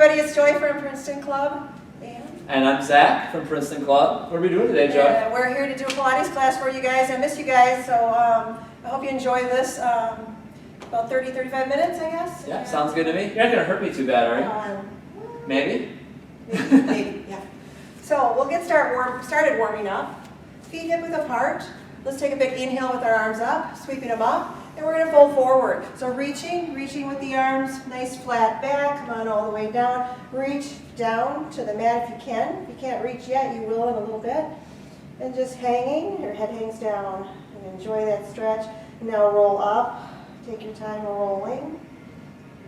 Everybody, it's Joy from Princeton Club. And I'm Zach from Princeton Club. What are we doing today, Joy? We're here to do a Pilates class for you guys. I miss you guys, so I hope you enjoy this. About 30-35 minutes, I guess. Yeah, sounds good to me. You're not going to hurt me too bad, are you? Maybe? Maybe, yeah. So we'll get started warming up. Feet hip width apart. Let's take a big inhale with our arms up, sweeping them up. And we're going to fold forward. So reaching with the arms, nice flat back, come on all the way down. Reach down to the mat if you can. If you can't reach yet, you will in a little bit. And just hanging, your head hangs down. And enjoy that stretch. Now roll up. Take your time rolling.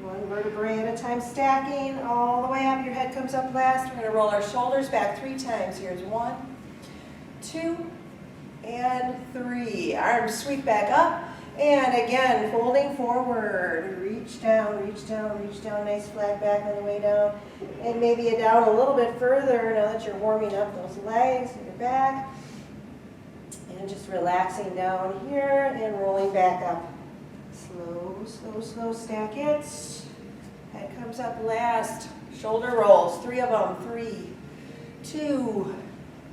One vertebrae at a time, stacking all the way up. Your head comes up last. We're going to roll our shoulders back 3 times. Here's 1, 2, and 3. Arms sweep back up. And again, folding forward, reach down, reach down, reach down, nice flat back on the way down. And maybe down a little bit further now that you're warming up those legs and your back. And just relaxing down here and rolling back up. Slow, slow, slow, stack it. Head comes up last. Shoulder rolls, 3 of them, 3, 2,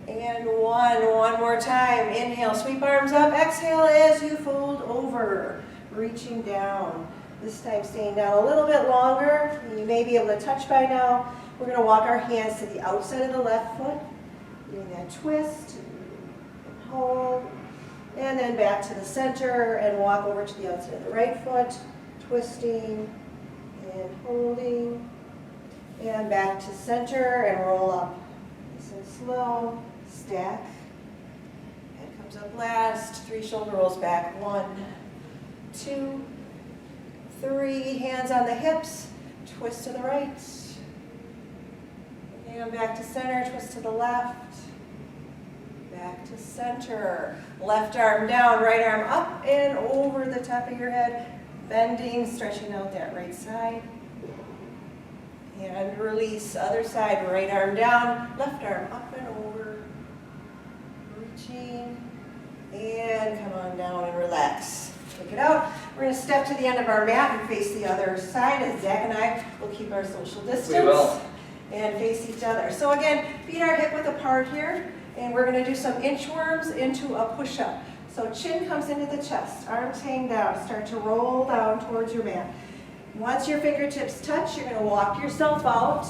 and 1. One more time. Inhale, sweep arms up. Exhale as you fold over, reaching down. This time staying down a little bit longer. You may be able to touch by now. We're going to walk our hands to the outside of the left foot. Doing that twist and hold. And then back to the center and walk over to the outside of the right foot. Twisting and holding. And back to center and roll up. Nice and slow. Stack. Head comes up last. 3 shoulder rolls back. 1, 2, 3. Hands on the hips. Twist to the right. And back to center. Twist to the left. Back to center. Left arm down. Right arm up and over the top of your head. Bending. Stretching out that right side. And release. Other side. Right arm down. Left arm up and over. And come on down and relax. Take it out. We're going to step to the end of our mat and face the other side as Zach and I will keep our social distance. We will. And face each other. So again, feet are hip width apart here. And we're going to do some inchworms into a push-up. So chin comes into the chest. Arms hang down. Start to roll down towards your mat. Once your fingertips touch, you're going to walk yourself out.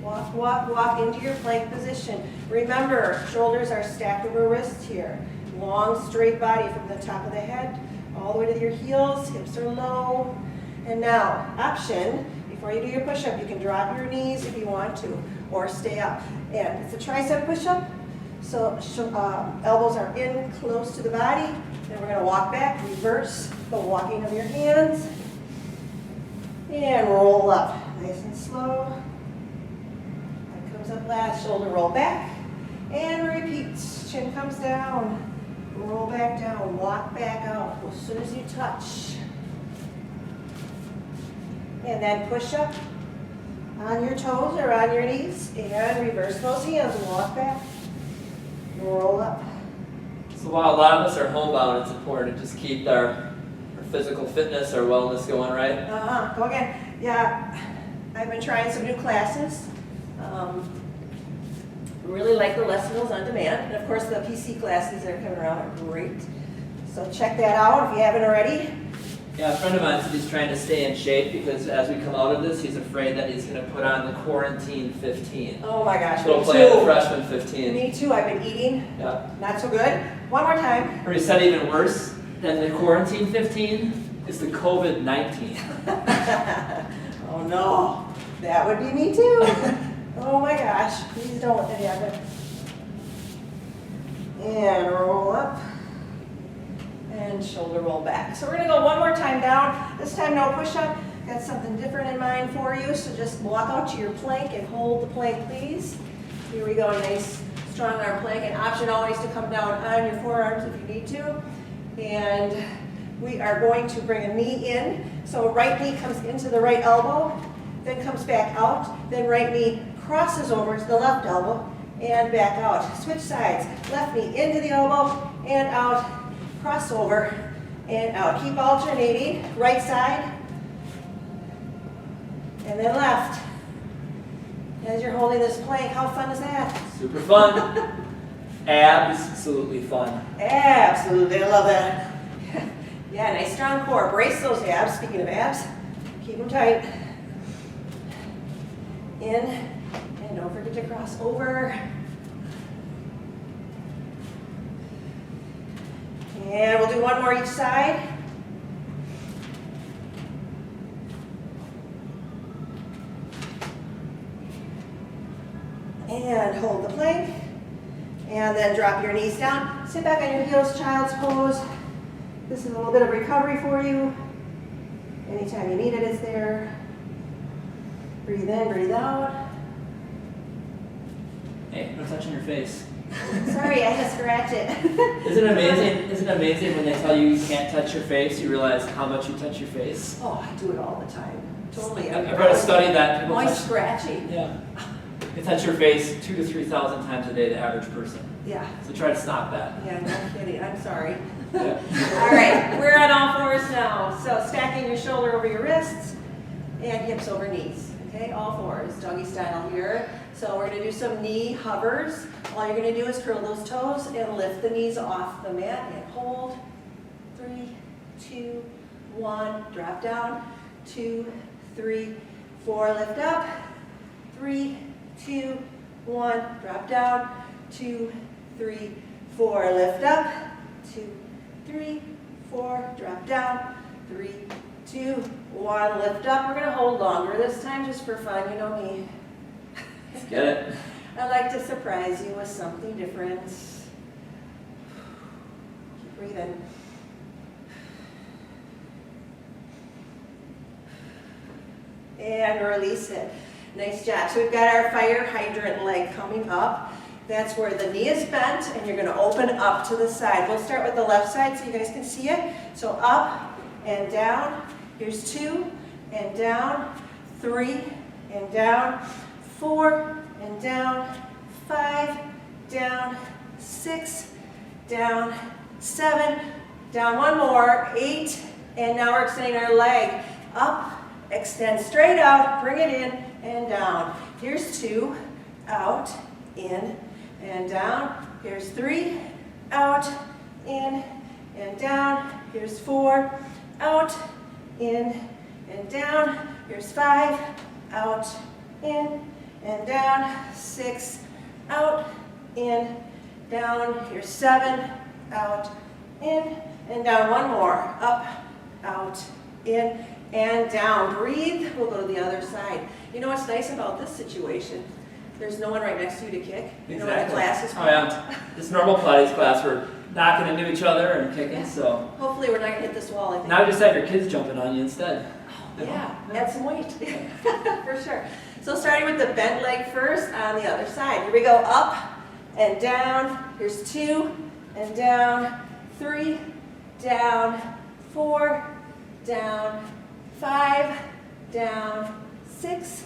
Walk, walk, walk into your plank position. Remember, shoulders are stacked over wrists here. Long, straight body from the top of the head all the way to your heels. Hips are low. And now, option, before you do your push-up, you can drop your knees if you want to, or stay up. And it's a tricep push-up, so elbows are in close to the body. Then we're going to walk back, reverse the walking of your hands, and roll up. Nice and slow. Up last, shoulder roll back, and repeat. Chin comes down, roll back down, walk back out as soon as you touch. And then push up on your toes or on your knees, and reverse those hands and walk back, roll up. So while a lot of us are homebound, it's important to just keep our physical fitness, our wellness going, right? Go again. Yeah, I've been trying some new classes. Really like the lessons on demand, and of course the PC classes that are coming around are great. So check that out if you haven't already. Yeah, a friend of mine said he's trying to stay in shape because as we come out of this, he's afraid that he's going to put on the quarantine 15. Oh my gosh, Go me play too. the freshman 15. Me too. I've been eating. Yeah. Not so good. One more time. Or he said even worse than the quarantine 15 is the COVID-19. Oh no, that would be me too. Oh my gosh, please don't let that happen. And roll up. And shoulder roll back. So we're going to go one more time down. This time no push-up. Got something different in mind for you. So just walk out to your plank and hold the plank, please. Here we go. Nice, strong arm plank. An option always to come down on your forearms if you need to. And we are going to bring a knee in. So right knee comes into the right elbow, then comes back out. Then right knee crosses over to the left elbow and back out. Switch sides. Left knee into the elbow and out. Cross over and out. Keep alternating. Right side and then left. As you're holding this plank, how fun is that? Super fun. Absolutely fun. Absolutely, I love that. Yeah, nice strong core. Brace those abs. Speaking of abs, keep them tight. In, and don't forget to cross over. And we'll do one more each side. And hold the plank. And then drop your knees down. Sit back on your heels, child's pose. This is a little bit of recovery for you. Anytime you need it, it's there. Breathe in, breathe out. Hey, no touching your face. Sorry, I had to scratch it. Isn't it amazing? Isn't it amazing when they tell you you can't touch your face, you realize how much you touch your face? Oh, I do it all the time. Totally. I've read a study that people Moist touch, scratching. yeah, they touch your face 2,000 to 3,000 times a day, the average person. Yeah. So try to stop that. Yeah, no kidding. I'm sorry. Yeah. All right, we're on all fours now. So stacking your shoulder over your wrists and hips over knees. Okay, all fours, doggy style here. So we're going to do some knee hovers. All you're going to do is curl those toes and lift the knees off the mat and hold. 3, 2, 1, drop down. 2, 3, 4, lift up. 3, 2, 1, drop down. 2, 3, 4, lift up. 2, 3, 4, drop down. 3, 2, 1, lift up. We're going to hold longer this time just for fun, you know me. Let's get it. I like to surprise you with something different. Keep breathing. And release it. Nice job. So we've got our fire hydrant leg coming up. That's where the knee is bent and you're going to open up to the side. We'll start with the left side so you guys can see it. So up and down. Here's 2 and down, 3 and down, 4 and down, 5, down, 6, down, 7, down, one more, 8, and now we're extending our leg up, extend straight out, bring it in and down. Here's 2, out, in, and down. Here's 3, out, in, and down. Here's 4, out, in, and down. Here's 5, out, in, and down. 6, out, in, down. Here's 7, out, in, and down. One more, up, out, in, and down. Breathe. We'll go to the other side. You know what's nice about this situation? There's no one right next to you to kick. You know when the class is. Oh yeah. This normal Pilates class, we're knocking into each other and kicking, so. Hopefully we're not gonna hit this wall, I think. Now you just have your kids jumping on you instead. Yeah, add some weight, for sure. So starting with the bent leg first on the other side. Here we go, up and down. Here's 2 and down, 3, down, 4, down, 5, down, 6,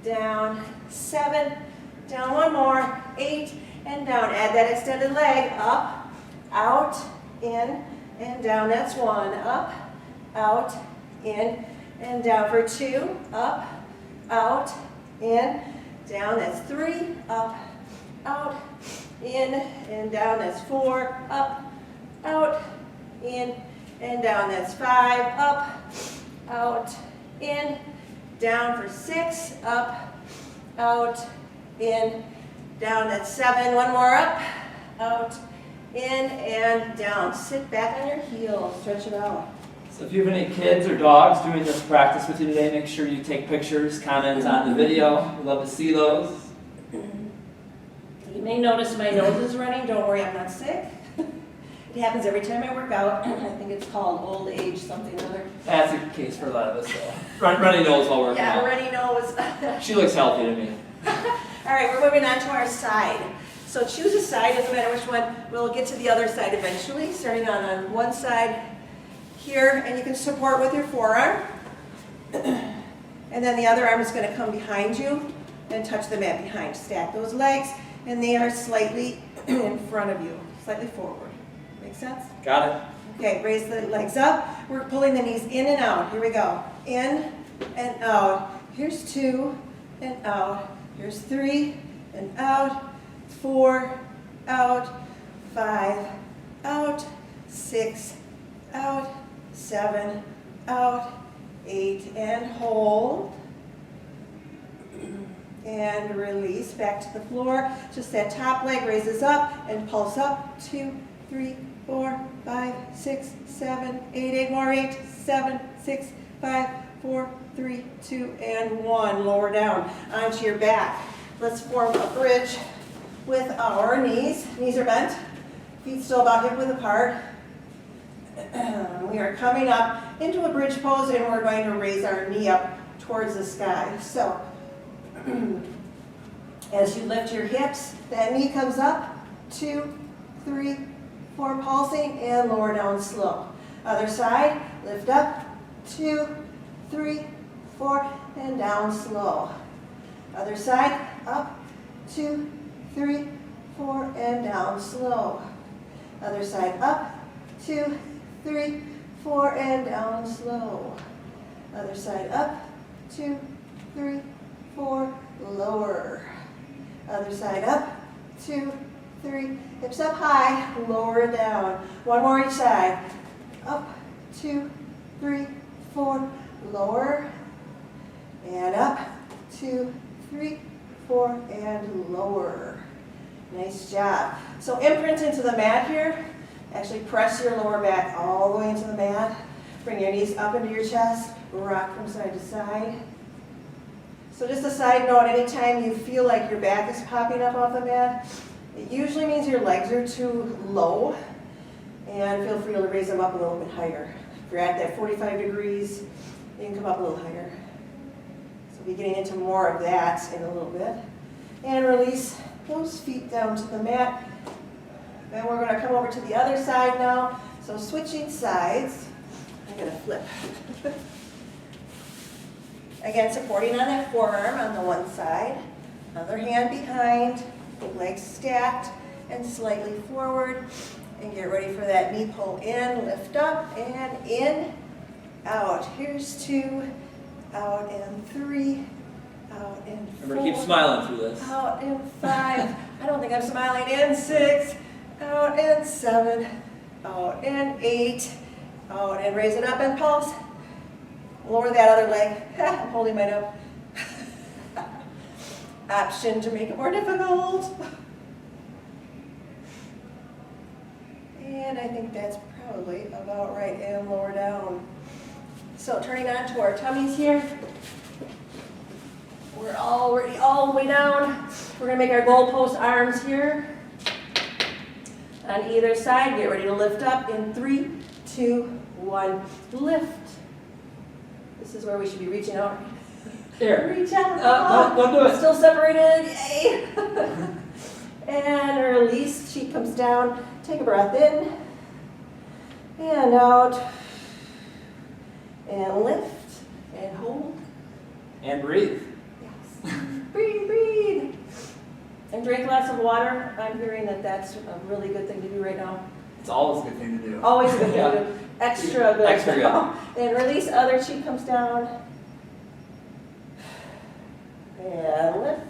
down, 7, down, one more, 8, and down. Add that extended leg, up, out, in, and down. That's 1, up, out, in, and down for 2, up, out, in, down. That's 3, up, out, in, and down. That's 4, up, out, in, and down. That's 5, up, out, in, down for 6, up, out, in, down. That's 7, one more, up, out, in, and down. Sit back on your heels, stretch it out. So if you have any kids or dogs doing this practice with you today, make sure you take pictures, comment on the video. We'd love to see those. You may notice my nose is running. Don't worry, I'm not sick. It happens every time I work out. I think it's called old age something or other. That's the case for a lot of us, though. Runny nose while working Yeah, out. runny nose. She looks healthy to me. All right, we're moving on to our side. So choose a side, doesn't matter which one. We'll get to the other side eventually, starting on one side here, and you can support with your forearm. And then the other arm is going to come behind you and touch the mat behind. Stack those legs, and they are slightly in front of you, slightly forward. Make sense? Got it. Okay, raise the legs up. We're pulling the knees in and out. Here we go. In and out. Here's 2 and out. Here's 3 and out, 4, out, 5, out, 6, out, 7, out, 8, and hold. And release back to the floor. Just that top leg raises up and pulse up. 2, 3, 4, 5, 6, 7, 8, 8 more, 8, 7, 6, 5, 4, 3, 2, and 1. Lower down onto your back. Let's form a bridge with our knees. Knees are bent, feet still about hip width apart. We are coming up into a bridge pose, and we're going to raise our knee up towards the sky. So, as you lift your hips, that knee comes up, 2, 3, 4, pulsing, and lower down slow. Other side, lift up, 2, 3, 4, and down slow. Other side, up, 2, 3, 4, and down slow. Other side, up, 2, 3, 4, and down slow. Other side, up, 2, 3, 4, lower. Other side, up, 2, 3, hips up high, lower down. One more each side. Up, 2, 3, 4, lower. And up, 2, 3, 4, and lower. Nice job. So imprint into the mat here. Actually press your lower back all the way into the mat. Bring your knees up into your chest. Rock from side to side. So just a side note, anytime you feel like your back is popping up off the mat, it usually means your legs are too low. And feel free to raise them up a little bit higher. If you're at that 45 degrees, you can come up a little higher. So we'll be getting into more of that in a little bit. And release those feet down to the mat. Then we're going to come over to the other side now. So switching sides. I'm going to flip. Again, supporting on that forearm on the one side. Other hand behind, legs stacked and slightly forward. And get ready for that knee pull in, lift up, and in, out. Here's 2, out and 3, out and 4. Remember, keep smiling through this. Out and 5. I don't think I'm smiling. And 6, out and 7, out and 8, out and raise it up and pulse. Lower that other leg. I'm holding mine up. Option to make it more difficult. And I think that's probably about right, and lower down. So turning on to our tummies here. We're already all the way down. We're gonna make our goalpost arms here. On either side, get ready to lift up in 3, 2, 1, lift. This is where we should be reaching out. Here. Reach out. Don't do it. Still separated, yay. And release, cheek comes down. Take a breath in. And out. And lift. And hold. And breathe. Yes. Breathe, breathe. And drink lots of water. I'm hearing that that's a really good thing to do right now. It's always a good thing to do. Always a good thing to do. Extra good. Extra good. And release, other cheek comes down. And lift.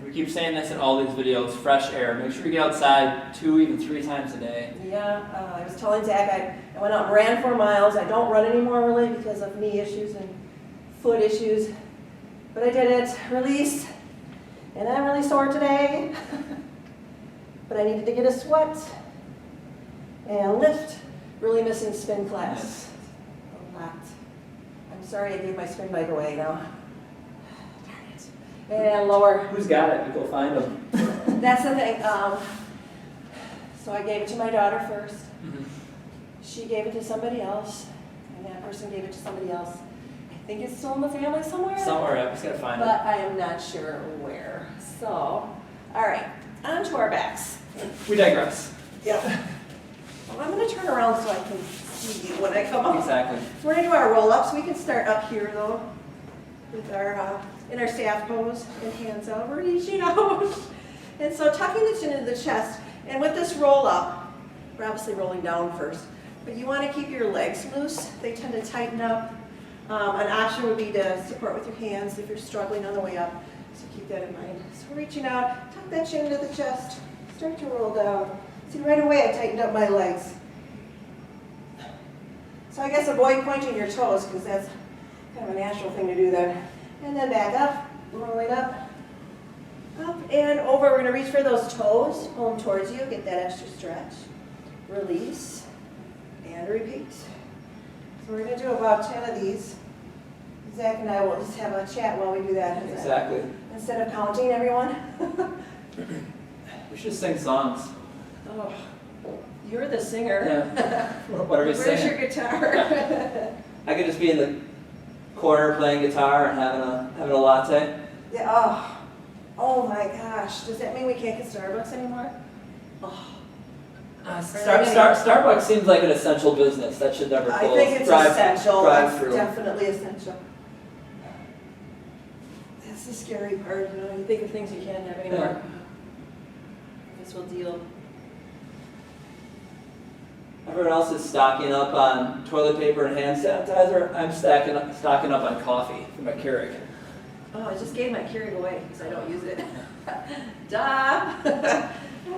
We keep saying this in all these videos, fresh air. Make sure you get outside 2, even 3 times a day. Yeah, I was telling Zach, I went out and ran 4 miles. I don't run anymore really because of knee issues and foot issues. But I did it, release, and I'm really sore today. But I needed to get a sweat. And lift, really missing spin class. A lot. I'm sorry I gave my spin bike away now. And lower. Who's got it? We go find them. That's the thing. So I gave it to my daughter first. Mm-hmm. She gave it to somebody else. And that person gave it to somebody else. I think it's still in the family somewhere. Somewhere, I just gotta find But it. I am not sure where. So, all right. On to our backs. We digress. Yep. Well, I'm going to turn around so I can see you when I come up. Exactly. We're going to do our roll-ups. We can start up here, though, with our in our staff pose and hands out. We're reaching out. And so tucking the chin into the chest. And with this roll-up, we're obviously rolling down first. But you want to keep your legs loose. They tend to tighten up An option would be to support with your hands if you're struggling on the way up. So keep that in mind. So reaching out, tuck that chin into the chest, start to roll down. See, right away I tightened up my legs. So I guess avoid pointing your toes because that's kind of a natural thing to do then. And then back up, rolling up and over. We're going to reach for those toes, pull them towards you, get that extra stretch. Release and repeat. So we're going to do about 10 of these. Zach and I will just have a chat while we do that. Exactly. Instead of counting everyone. We should sing songs. Oh, you're the singer. Yeah. What are we Where's singing? your guitar? I could just be in the corner playing guitar and having a latte. Yeah. Oh my gosh. Does that mean we can't get Starbucks anymore? Oh. Starbucks seems like an essential business that should never close. I think it's essential. It's Drive-through. definitely essential. That's the scary part, you know. You think of things you can't have anymore. This will deal. Everyone else is stocking up on toilet paper and hand sanitizer. I'm stocking up on coffee for my Keurig. Oh, I just gave my Keurig away because I don't use it. Duh! I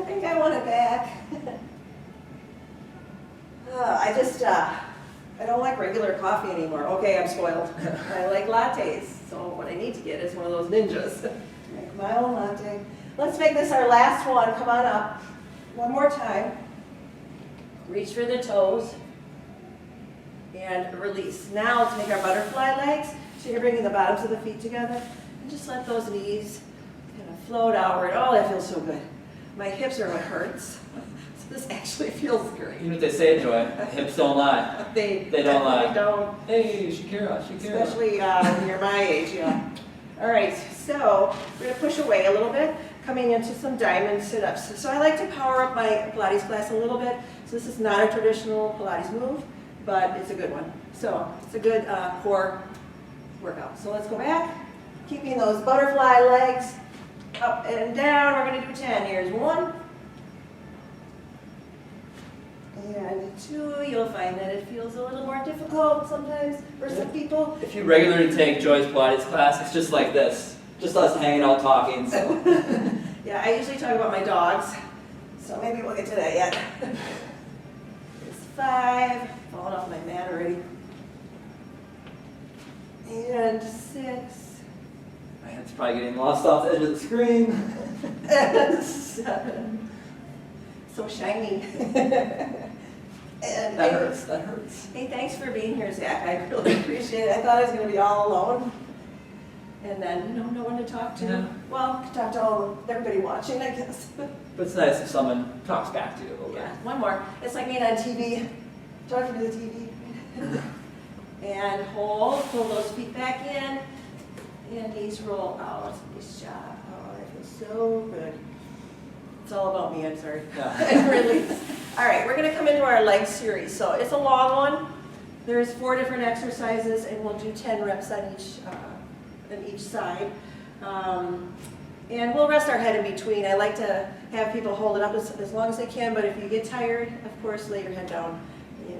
think I want it back. I don't like regular coffee anymore. Okay, I'm spoiled. I like lattes, so what I need to get is one of those ninjas. Make my own latte. Let's make this our last one. Come on up. One more time. Reach for the toes and release. Now let's make our butterfly legs. So you're bringing the bottoms of the feet together and just let those knees kind of float outward. Oh, that feels so good. My hips are what hurts. So this actually feels great. You know what they say, Joy? Hips don't lie. They don't lie. Don't. Hey, Shakira. Especially when you're my age, yeah. All right, so we're going to push away a little bit, coming into some diamond sit-ups. So I like to power up my Pilates class a little bit. So this is not a traditional Pilates move, but it's a good one. So it's a good core workout. So let's go back, keeping those butterfly legs up and down. We're going to do 10. Here's 1. And 2. You'll find that it feels a little more difficult sometimes for some people. If you regularly take Joy's Pilates class, it's just like this. Just us hanging out talking. So. Yeah, I usually talk about my dogs, so maybe we'll get to that yet. It's 5. Falling off my mat already. And 6. My hand's probably getting lost off the edge of the screen. And 7. So shiny. And That hurts. That hurts. Hey, thanks for being here, Zach. I really appreciate it. I thought I was going to be all alone. And then no one to talk to. Yeah. Well, talk to everybody watching, I guess. But it's nice if someone talks back to you a little bit. Yeah, one more. It's like being on TV, talking to the TV. And hold, pull those feet back in, and knees roll out. Nice job. Oh, that feels so good. It's all about me, I'm sorry. Yeah. And release. All right, we're going to come into our leg series. So it's a long one. There's 4 different exercises, and we'll do 10 reps on each side. And we'll rest our head in between. I like to have people hold it up as long as they can, but if you get tired, of course, lay your head down,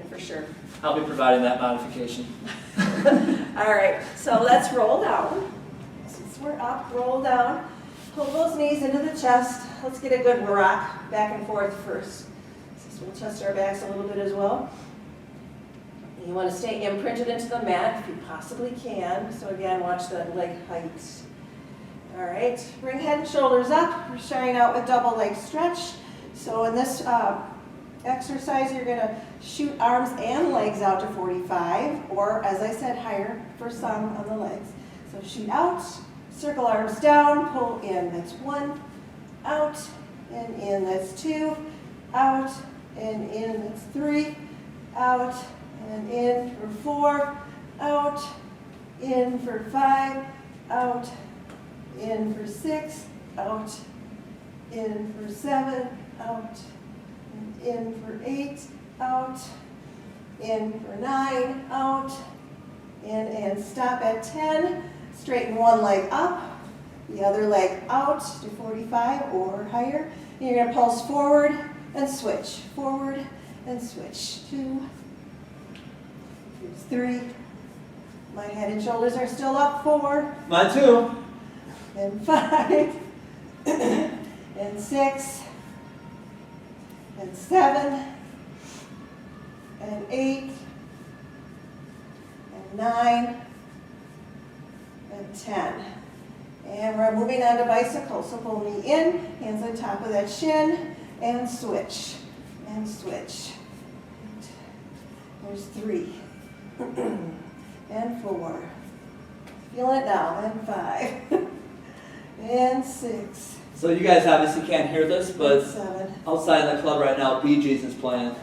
for sure. I'll be providing that modification. All right, so let's roll down. Since we're up, roll down. Pull those knees into the chest. Let's get a good rock back and forth first. So we'll test our backs a little bit as well. You want to stay imprinted into the mat if you possibly can. So again, watch the leg height. All right, bring head and shoulders up. We're starting out with double leg stretch. So in this exercise, you're going to shoot arms and legs out to 45, or as I said, higher for some on the legs. So shoot out, circle arms down, pull in. That's 1, out, and in. That's 2, out, and in. That's 3, out, and in for 4, out, in for 5, out, in for 6, out, in for 7, out, and in for 8, out, in for 9, out, in and stop at 10. Straighten one leg up, the other leg out to 45 or higher. You're going to pulse forward and switch, forward and switch. 2, here's 3, My head and shoulders are still up. 4. Mine too. And 5. And 6. And 7. And 8. And 9. And 10. And we're moving on to bicycles. So pull knee in, hands on top of that shin, and switch. And switch. There's 3. And 4. Feel it now. And 5. And 6. So you guys obviously can't hear this, but 7. outside the club right now, Bee Gees is playing.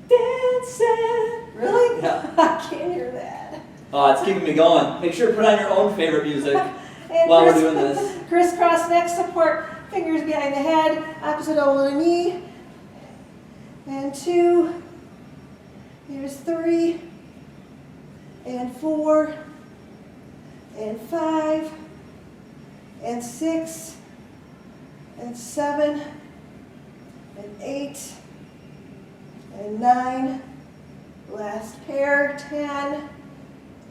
Dancing. Really? Yeah. I can't hear that. Oh, it's keeping me going. Make sure to put on your own favorite music And while we're doing this. Crisscross neck support. Fingers behind the head. Opposite elbow to knee. And 2. Here's 3. And 4. And 5. And 6. And 7. And 8. And 9. Last pair. 10.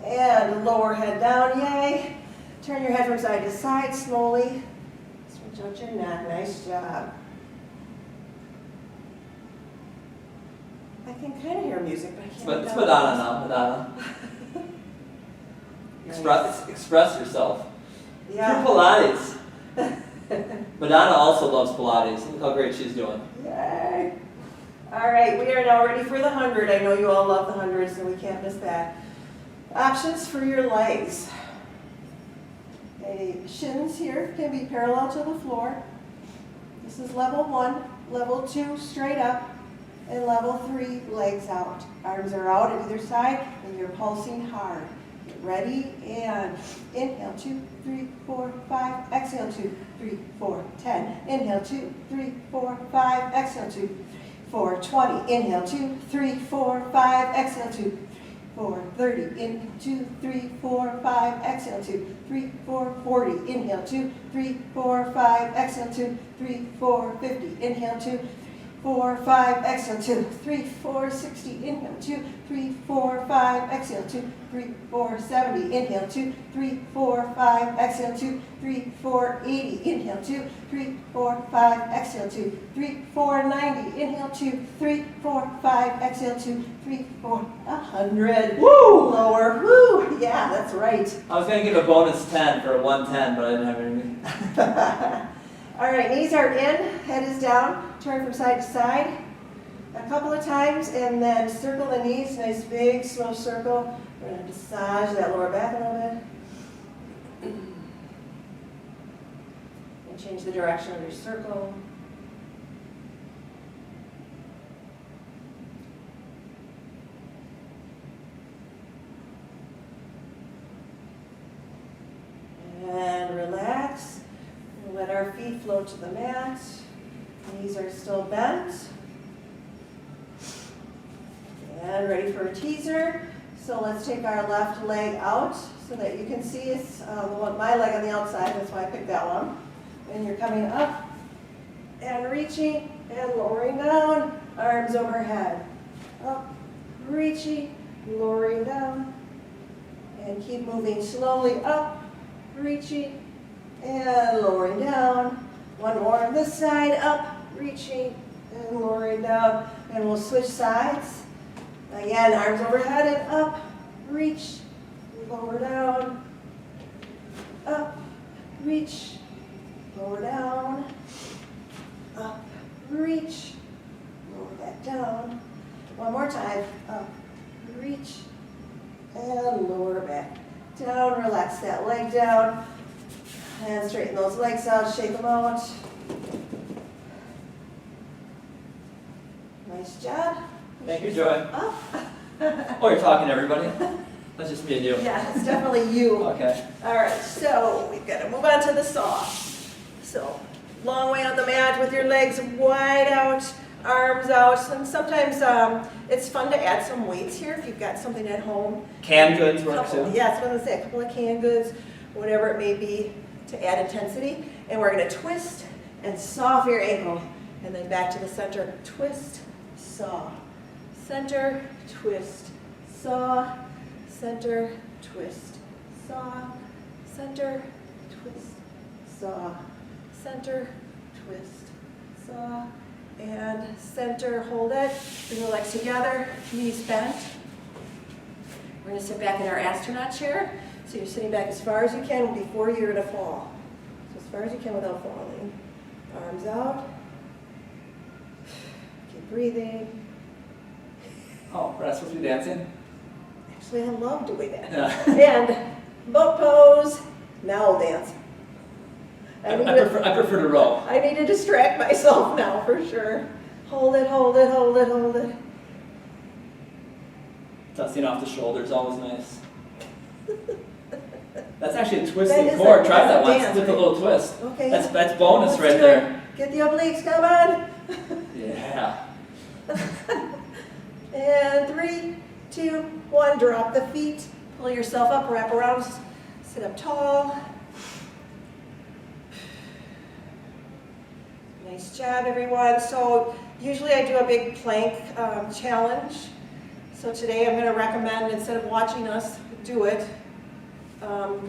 And lower head down, yay. Turn your head from side to side slowly. Switch out your neck, nice job. I can kind of hear music, but I can't. It's Madonna now, Madonna. Express yourself. Yeah. Through Pilates. Madonna also loves Pilates. Look how great she's doing. Yay. All right, we are now ready for the 100. I know you all love the 100, so we can't miss that. Options for your legs. Okay, shins here can be parallel to the floor. This is level 1. Level 2, straight up. And level 3, legs out. Arms are out at either side, and you're pulsing hard. Get ready, and inhale, 2, 3, 4, 5. Exhale, 2, 3, 4, 10. Inhale, 2, 3, 4, 5. Exhale, 2, 4, 20. Inhale, 2, 3, 4, 5. Exhale, 2, 4, 30. Inhale, 2, 3, 4, 5. Exhale, 2, 3, 4, 40. Inhale, 2, 3, 4, 5. Exhale, 2, 3, 4, 50. Inhale, 2, 4, 5. Exhale, 2, 3, 4, 60. Inhale, 2, 3, 4, 5. Exhale, 2, 3, 4, 70. Inhale, 2, 3, 4, 5. Exhale, 2, 3, 4, 80. Inhale, 2, 3, 4, 5. Exhale, 2, 3, 4, 90. Inhale, 2, 3, 4, 5. Exhale, 2, 3, 4, 100. Woo! Lower. Woo! Yeah, that's right. I was going to give a bonus 10 for a 110, but I didn't have anything. All right, knees are in, head is down. Turn from side to side a couple of times, and then circle the knees. Nice big slow circle. We're going to massage that lower back a little bit. And change the direction of your circle. And relax. We'll let our feet float to the mat. Knees are still bent. And ready for a teaser. So let's take our left leg out so that you can see it's my leg on the outside. That's why I picked that one. And you're coming up and reaching and lowering down. Arms overhead. Up, reaching, lowering down. And keep moving slowly up, reaching, and lowering down. One more on this side, up, reaching, and lowering down. And we'll switch sides. Again, arms overhead and up, reach, lower down, up, reach, lower down, up, reach, lower back down. One more time, up, reach, and lower back down. Relax that leg down. And straighten those legs out, shake them out. Nice job. Thank you, Joy. Up. Oh, you're talking to everybody? That's just me and you. Yeah, it's definitely you. Okay. All right, so we've got to move on to the saw. So, long way on the mat with your legs wide out, arms out. And sometimes it's fun to add some weights here if you've got something at home. Canned goods work too. Yeah, that's what I was going to say. A couple of canned goods, whatever it may be, to add intensity. And we're going to twist and saw for your ankle. And then back to the center. Twist, saw. Center, twist, saw. Center, twist, saw, center, twist, saw, center, twist, saw, and center, hold it. Bring the legs together, knees bent. We're going to sit back in our astronaut chair. So you're sitting back as far as you can before you're going to fall. So as far as you can without falling. Arms out. Keep breathing. Oh, we're not supposed to be dancing? Actually, I love doing that. Yeah. And boat pose. Now I'll dance. I prefer to row. I need to distract myself now for sure. Hold it, hold it, hold it, hold it. Dusting off the shoulders, always nice. That's actually a That twisting is core. a- Try that that's a once dance, with a right? little twist. Okay. That's bonus Let's right do there. it. Get the obliques, come on. Yeah. And 3, 2, 1, drop the feet. Pull yourself up, wrap around, sit up tall. Nice job, everyone. So usually I do a big plank challenge. So today I'm going to recommend, instead of watching us do it, I'm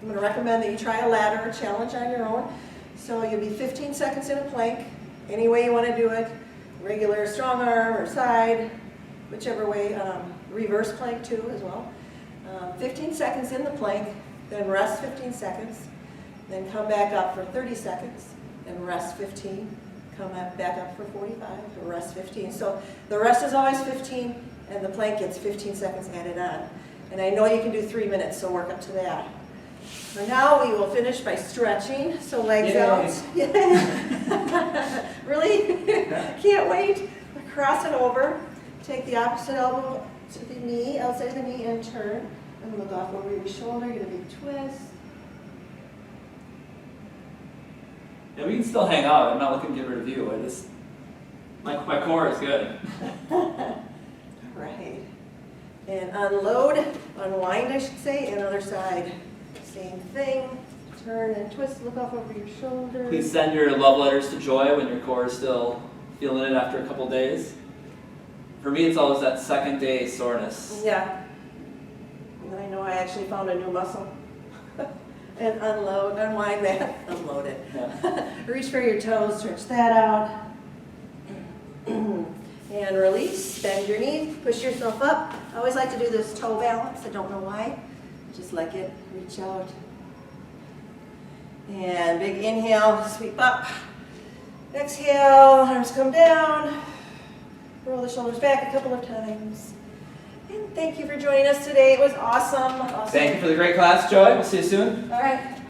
going to recommend that you try a ladder challenge on your own. So you'll be 15 seconds in a plank, any way you want to do it, regular strong arm or side, whichever way, reverse plank too as well. 15 seconds in the plank, then rest 15 seconds, then come back up for 30 seconds, and rest 15, come back up for 45, and rest 15. So the rest is always 15, and the plank gets 15 seconds added on. And I know you can do 3 minutes, so work up to that. For now, we will finish by stretching, so legs out. Really? Can't wait. Cross it over. Take the opposite elbow to the knee, outside the knee, and turn. And look off over your shoulder, get a big twist. Yeah, we can still hang out. I'm not looking to get rid of you. My core is good. All right. And unload, unwind, I should say, and other side. Same thing. Turn and twist, look off over your shoulder. Please send your love letters to Joy when your core is still feeling it after a couple days. For me, it's always that second day soreness. Yeah. And I know I actually found a new muscle. And unload, unwind that, unload it. Yeah. Reach for your toes, stretch that out. And release, bend your knee, push yourself up. I always like to do this toe balance, I don't know why. Just like it, reach out. And big inhale, sweep up. Exhale, arms come down. Roll the shoulders back a couple of times. And thank you for joining us today. It was awesome. Thank you for the great class, Joy. We'll see you soon. All right.